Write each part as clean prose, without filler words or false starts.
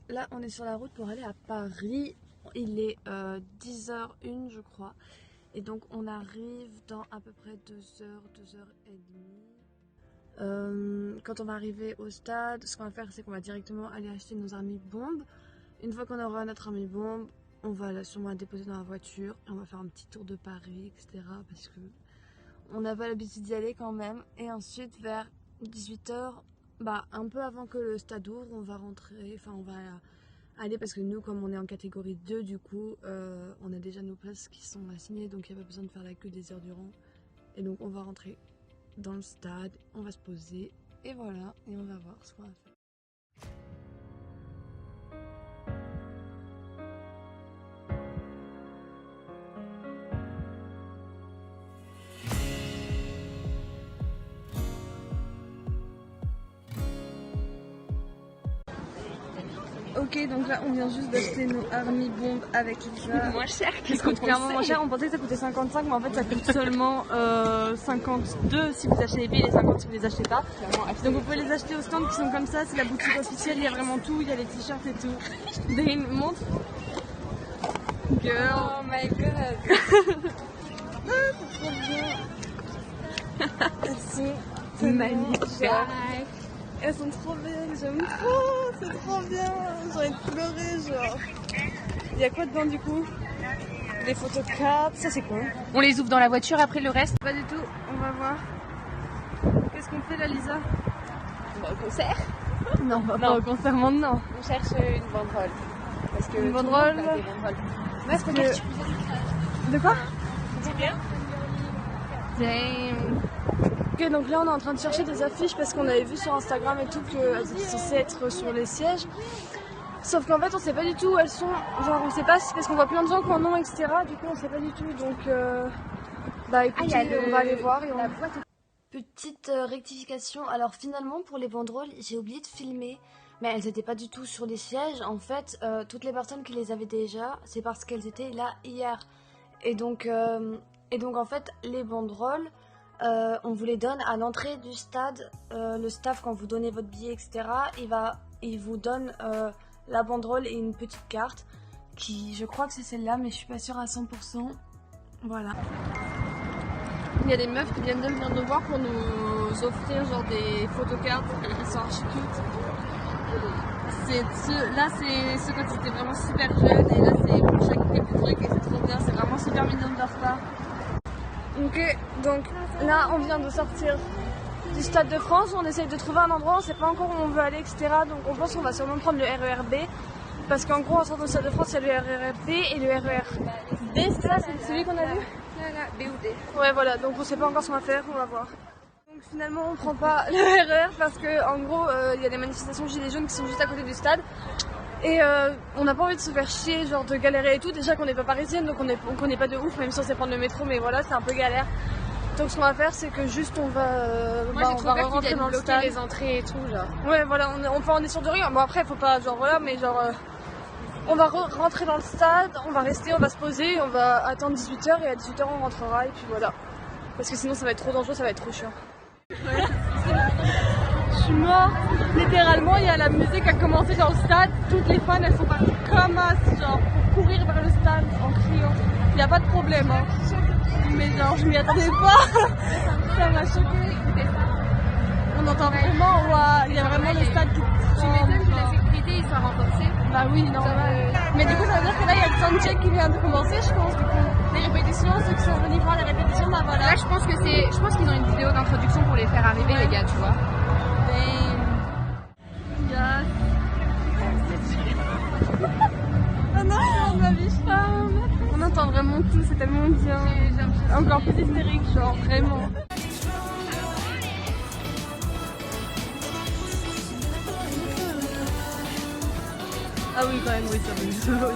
là on est sur la route pour aller à Paris. Il est 10h01 je crois. Et donc on arrive dans à peu près 2h, 2h30. Quand on va arriver au stade, ce qu'on va faire c'est qu'on va directement aller acheter nos armes bombes. Une fois qu'on aura notre arme bombe, on va sûrement la déposer dans la voiture et on va faire un petit tour de Paris, etc. Parce que on n'a pas l'habitude d'y aller quand même. Et ensuite vers 18h, un peu avant que le stade ouvre, on va rentrer, enfin on va aller parce que nous comme on est en catégorie 2 du coup, on a déjà nos places qui sont assignées donc il n'y a pas besoin de faire la queue des heures durant. Et donc on va rentrer dans le stade, on va se poser et voilà, et on va voir ce qu'on va faire. Ok, donc là on vient juste d'acheter nos Army Bombes avec Lisa. Moins cher qui coûte clairement moins cher. On pensait que ça coûtait 55, mais en fait ça coûte seulement 52 si vous achetez les billets et 50 si vous les achetez pas. Donc vous pouvez les acheter au stand qui sont comme ça, c'est la boutique officielle, il y a vraiment tout, il y a les t-shirts et tout. Dane, montre. Girl. Oh my god. C'est trop bien. Elles sont Magnifiques. Elles sont trop belles, j'aime trop, c'est trop bien. J'ai envie de pleurer, genre. Il y a quoi dedans du coup? Des photocards, ça c'est quoi? On les ouvre dans la voiture après le reste. Pas du tout, on va voir. Qu'est-ce qu'on fait là, Lisa? On va au concert. Non, on va pas au concert maintenant. On cherche une banderole. Parce que Une banderole. Parce que... De quoi? Damn. Ok, donc là on est en train de chercher des affiches parce qu'on avait vu sur Instagram et tout qu'elles étaient censées être sur les sièges. Sauf qu'en fait on sait pas du tout où elles sont, genre on sait pas si parce qu'on voit plein de gens qui en ont etc. Du coup on sait pas du tout donc écoutez, on va aller voir et on... Petite rectification, alors finalement pour les banderoles j'ai oublié de filmer mais elles étaient pas du tout sur les sièges. En fait toutes les personnes qui les avaient déjà c'est parce qu'elles étaient là hier et donc en fait les banderoles on vous les donne à l'entrée du stade. Le staff, quand vous donnez votre billet, etc., il vous donne la banderole et une petite carte qui, je crois que c'est celle-là, mais je suis pas sûre à 100%. Voilà. Il y a des meufs qui viennent de venir nous voir pour nous offrir genre des photocards qui sont archi cute. Là c'est ceux quand ils étaient vraiment super jeunes et là c'est pour chaque quelques trucs et c'est trop bien, c'est vraiment super mignon de leur part. Ok, donc là on vient de sortir du Stade de France, on essaye de trouver un endroit, on sait pas encore où on veut aller, etc. Donc on pense qu'on va sûrement prendre le RER B. Parce qu'en gros en sortant du Stade de France il y a le RER B et le RER D, c'est ça, c'est celui qu'on a vu? B ou D. Ouais voilà, donc on sait pas encore ce qu'on va faire, on va voir. Donc finalement on prend pas le RER parce que en gros il y a des manifestations gilets jaunes qui sont juste à côté du stade. Et on n'a pas envie de se faire chier, genre de galérer et tout. Déjà qu'on n'est pas parisienne, donc on connaît pas de ouf, même si on sait prendre le métro, mais voilà, c'est un peu galère. Donc ce qu'on va faire, c'est que juste on va, Moi, on va rentrer dans le stade. les entrées et tout, genre. Ouais, voilà, on est sûr de rien. Bon après, faut pas, genre voilà, mais genre, on va rentrer dans le stade, on va rester, on va se poser, on va attendre 18h et à 18h on rentrera et puis voilà. Parce que sinon ça va être trop dangereux, ça va être trop chiant. Ouais. Je suis morte. Littéralement, il y a la musique qui a commencé dans le stade. Toutes les fans, elles sont parties comme as, genre, pour courir vers le stade en criant. Il n'y a pas de problème, hein. Mais genre, je m'y attendais pas. Ça m'a choquée. On entend vraiment, il y a vraiment le stade qui Tu m'étonnes que la sécurité, ils soient renforcés. Bah oui, normal. Mais du coup, ça veut dire que là, il y a le soundcheck qui vient de commencer, je pense, du coup. Les répétitions, ceux qui sont venus voir les répétitions, bah voilà. Là, je pense qu'ils ont une vidéo d'introduction pour les faire arriver, les gars, tu vois. Yes. Ah non, c'est ma vie. On entend vraiment tout, c'est tellement bien. Encore plus hystérique, genre vraiment. Ah oui, quand même, oui, ça va.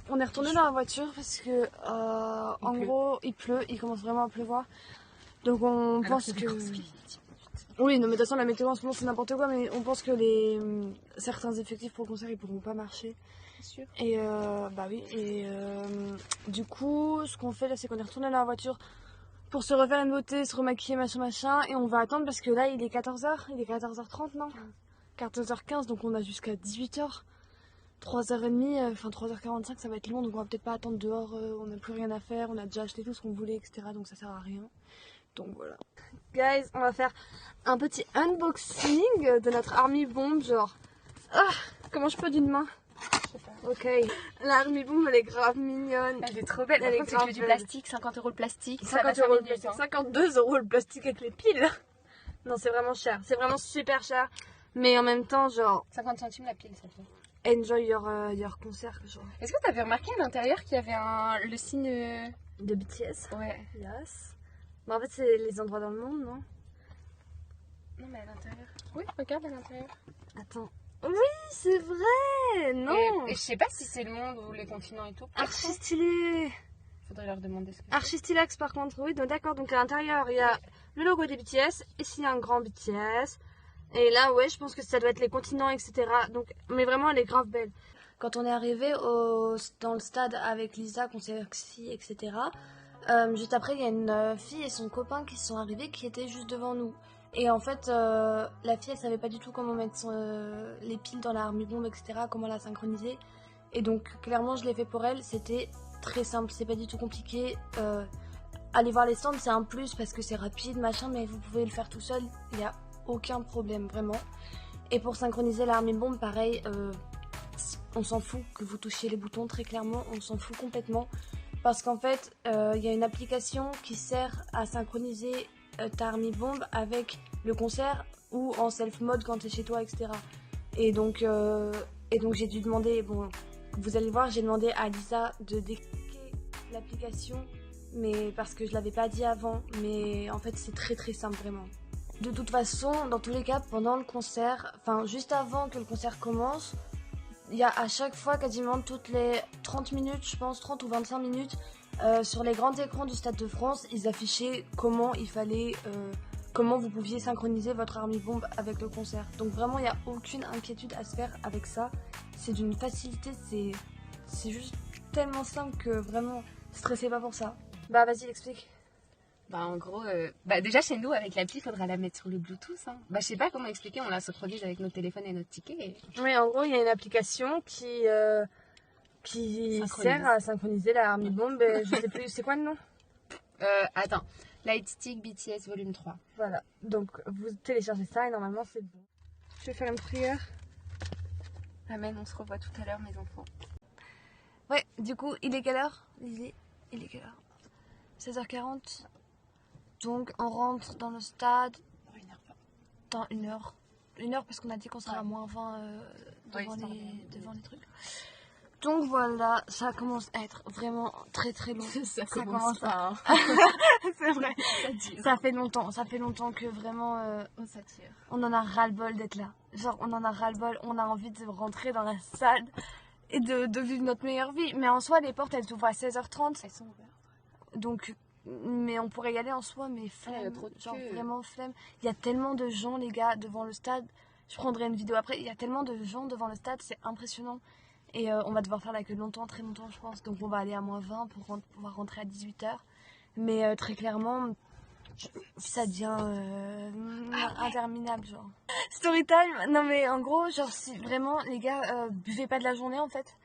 On est retourné dans la voiture parce que en gros il pleut, il commence vraiment à pleuvoir. Donc on pense que... Oui, non mais de toute façon la météo en ce moment c'est n'importe quoi, mais on pense que certains effectifs pour le concert ils pourront pas marcher. c'est sûr. Et bah oui, et du coup, ce qu'on fait là, c'est qu'on est retourné dans la voiture pour se refaire une beauté, se remaquiller, machin, et on va attendre parce que là, il est 14h, il est 14h30, non 14h15, donc on a jusqu'à 18h. 3h30, enfin 3h45, ça va être long, donc on va peut-être pas attendre dehors, on n'a plus rien à faire, on a déjà acheté tout ce qu'on voulait, etc. Donc ça sert à rien. Donc voilà. Guys, on va faire un petit unboxing de notre Army Bomb, genre... Ah, comment je peux d'une main? Je sais pas. Ok. La Army Bomb, elle est grave mignonne. Elle est trop belle. Elle est Par contre, c'est grave que du belle. plastique, 50 € le plastique. 50 € le plastique, 52 € le plastique avec les piles. Non, c'est vraiment cher, c'est vraiment super cher. Mais en même temps, genre... 50 centimes la pile, ça fait. Enjoy your concert, genre. Est-ce que t'avais remarqué à l'intérieur qu'il y avait le signe... De BTS. Ouais. Yes. Mais en fait, c'est les endroits dans le monde, non? Non, mais à l'intérieur. Oui, regarde à l'intérieur. Attends. Oui, c'est vrai. Non. Et je sais pas si c'est le monde ou les continents et tout. Archi stylé. Faudrait leur demander ce que Archi stylax par contre, oui, donc d'accord. Donc à l'intérieur, il y a le logo des BTS. Ici, il y a un grand BTS. Et là, ouais, je pense que ça doit être les continents, etc. Donc, mais vraiment, elle est grave belle. Quand on est arrivé dans le stade avec Lisa, qu'on s'est assis, etc. Juste après, il y a une fille et son copain qui sont arrivés, qui étaient juste devant nous. Et en fait, la fille, elle savait pas du tout comment mettre les piles dans la Army Bomb, etc. Comment la synchroniser. Et donc, clairement, je l'ai fait pour elle. C'était très simple, c'est pas du tout compliqué. Aller voir les stands, c'est un plus parce que c'est rapide, machin, mais vous pouvez le faire tout seul. Il y a aucun problème, vraiment. Et pour synchroniser la Army Bomb, pareil, on s'en fout que vous touchiez les boutons, très clairement, on s'en fout complètement. Parce qu'en fait, il y a une application qui sert à synchroniser ta Army Bomb avec le concert ou en self-mode quand tu es chez toi, etc. Et donc j'ai dû demander, bon, vous allez voir, j'ai demandé à Lisa de décliquer l'application, mais parce que je l'avais pas dit avant, mais en fait c'est très très simple vraiment. De toute façon, dans tous les cas, pendant le concert, enfin juste avant que le concert commence, il y a à chaque fois, quasiment toutes les 30 minutes, je pense, 30 ou 25 minutes, sur les grands écrans du Stade de France, ils affichaient comment il fallait, comment vous pouviez synchroniser votre Army Bomb avec le concert. Donc vraiment, il n'y a aucune inquiétude à se faire avec ça. C'est d'une facilité, c'est juste tellement simple que vraiment, stressez pas pour ça. Bah vas-y, explique. Bah en gros, déjà chez nous avec l'appli, il faudra la mettre sur le Bluetooth. Hein. Bah je sais pas comment expliquer, on la synchronise avec notre téléphone et notre ticket. Et... Oui, en gros, il y a une application qui sert à synchroniser la Army Bomb. Je sais plus, c'est quoi le nom? Attends, Lightstick BTS volume 3. Voilà, donc vous téléchargez ça et normalement c'est bon. Je vais faire une prière. Amen, on se revoit tout à l'heure mes enfants. Ouais, du coup, il est quelle heure, Lizzie? Il est quelle heure? 16h40. Donc on rentre dans le stade dans 1 heure. 1 heure parce qu'on a dit qu'on serait à moins 20 devant les trucs. Donc voilà, ça commence à être vraiment très très long. ça commence pas. C'est vrai. Ça fait longtemps que vraiment on s'attire. On en a ras-le-bol d'être là. Genre on en a ras-le-bol, on a envie de rentrer dans la salle et de vivre notre meilleure vie. Mais en soi, les portes elles s'ouvrent à 16h30. Elles sont ouvertes. Donc, mais on pourrait y aller en soi, mais flemme, genre vraiment flemme. Il y a tellement de gens, les gars, devant le stade. Je prendrai une vidéo après. Il y a tellement de gens devant le stade, c'est impressionnant. Et on va devoir faire la queue longtemps, très longtemps, je pense. Donc on va aller à moins 20 pour pouvoir rentrer à 18h. Mais très clairement, ça devient interminable, genre. Storytime, non mais en gros, genre si vraiment, les gars, buvez pas de la journée en fait.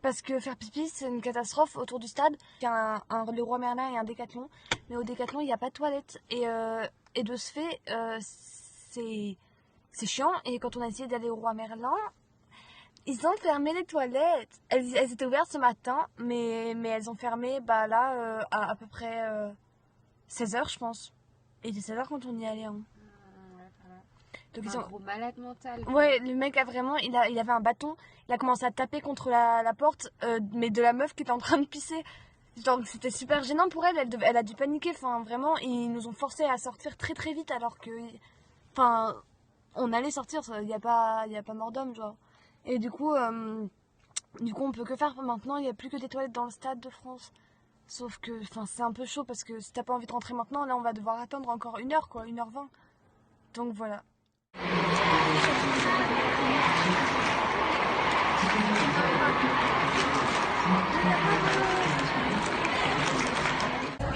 Parce que faire pipi, c'est une catastrophe autour du stade. Il y a le Roi Merlin et un Décathlon. Mais au Décathlon, il n'y a pas de toilette. Et de ce fait, c'est chiant. Et quand on a essayé d'aller au Roi Merlin, ils ont fermé les toilettes. Elles étaient ouvertes ce matin, mais elles ont fermé à peu près 16h, je pense. Et c'est 16h quand on y allait. Hein. Donc ils ont un gros malade mental. Ouais, le mec il avait un bâton, il a commencé à taper contre la porte, mais de la meuf qui était en train de pisser. Genre c'était super gênant pour elle, elle a dû paniquer, enfin vraiment, ils nous ont forcé à sortir très très vite alors que, enfin, on allait sortir, il y a pas mort d'homme, genre. Et du coup, on peut que faire maintenant, il n'y a plus que des toilettes dans le Stade de France. Sauf que, enfin, c'est un peu chaud parce que si t'as pas envie de rentrer maintenant, là on va devoir attendre encore 1 heure, quoi, 1h20. Donc voilà.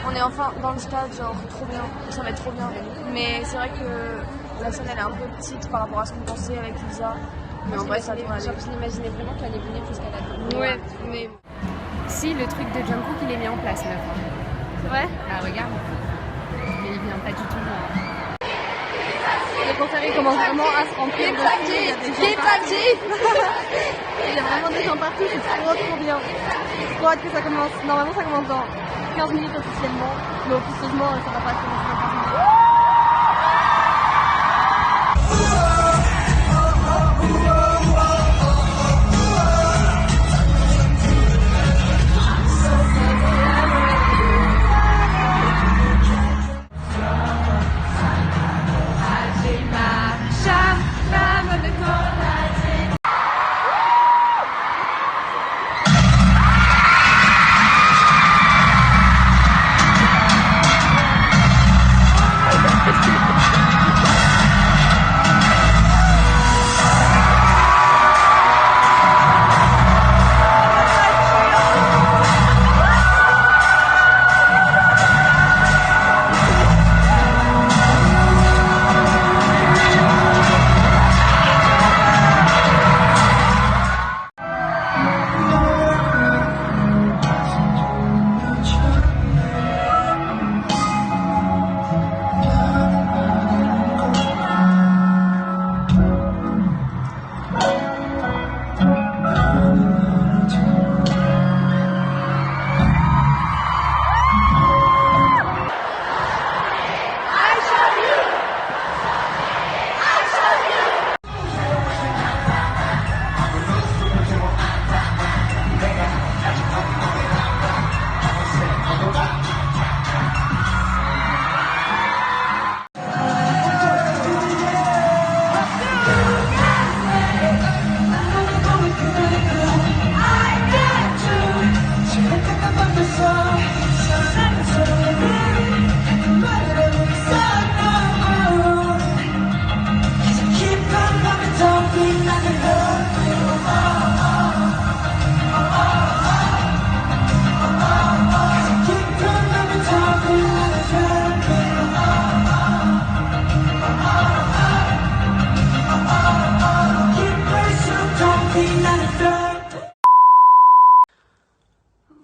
On est enfin dans le stade, genre trop bien, ça va être trop bien. Mais c'est vrai que la scène elle est un peu petite par rapport à ce qu'on pensait avec Lisa. Mais en vrai, ça doit aller. Je l'imaginais vraiment qu'elle allait venir jusqu'à la fin. Ouais, mais. Si, le truc de Jungkook il est mis en place, meuf. C'est vrai? Bah, regarde. Mais il vient pas du tout. Le concert il commence vraiment à se remplir. Il y a vraiment des gens partout, c'est trop bien. Trop hâte que ça commence. Normalement, ça commence dans 15 minutes officiellement. Mais officieusement, ça va pas commencer dans 15 minutes.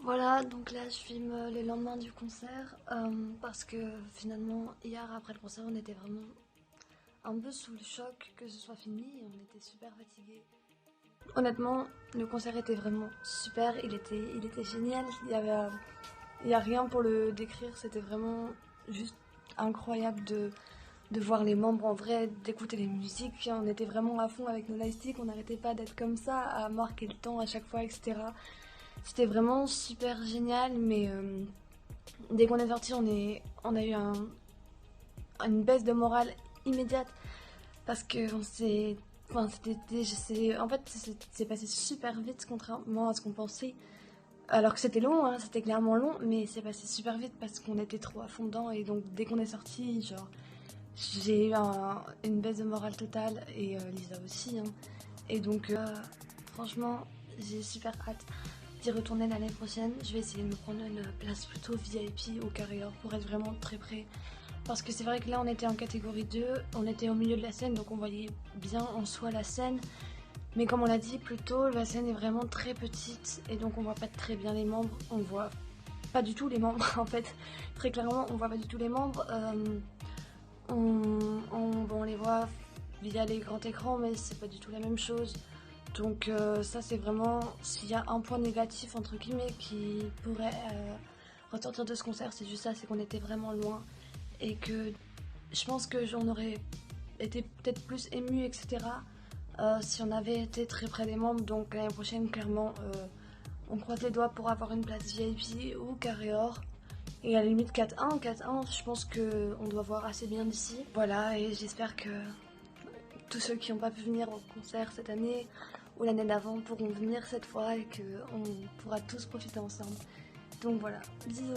Voilà, donc là je filme les lendemains du concert parce que finalement hier après le concert on était vraiment un peu sous le choc que ce soit fini et on était super fatigués. Honnêtement le concert était vraiment super, il était génial, il y a rien pour le décrire, c'était vraiment juste incroyable de voir les membres en vrai, d'écouter les musiques, on était vraiment à fond avec nos lightsticks, on n'arrêtait pas d'être comme ça, à marquer le temps à chaque fois, etc. C'était vraiment super génial, mais dès qu'on est sorti, on a eu une baisse de morale immédiate parce que c'est passé super vite contrairement à ce qu'on pensait. Alors que c'était long, hein, c'était clairement long, mais c'est passé super vite parce qu'on était trop à fond dedans et donc dès qu'on est sorti, genre j'ai eu une baisse de morale totale et Lisa aussi, hein. Et donc franchement j'ai super hâte d'y retourner l'année prochaine. Je vais essayer de me prendre une place plutôt VIP au Carrière pour être vraiment très près. Parce que c'est vrai que là on était en catégorie 2, on était au milieu de la scène donc on voyait bien en soi la scène. Mais comme on l'a dit plus tôt, la scène est vraiment très petite et donc on voit pas très bien les membres. On voit pas du tout les membres en fait. Très clairement on voit pas du tout les membres. On les voit via les grands écrans mais c'est pas du tout la même chose. Donc ça c'est vraiment, s'il y a un point négatif entre guillemets qui pourrait ressortir de ce concert, c'est juste ça, c'est qu'on était vraiment loin et que je pense que j'en aurais été peut-être plus émue, etc. Si on avait été très près des membres. Donc l'année prochaine clairement on croise les doigts pour avoir une place VIP ou carré or. Et à la limite 4-1, je pense qu'on doit voir assez bien d'ici. Voilà, et j'espère que tous ceux qui n'ont pas pu venir au concert cette année ou l'année d'avant pourront venir cette fois et qu'on pourra tous profiter ensemble. Donc voilà, bisous.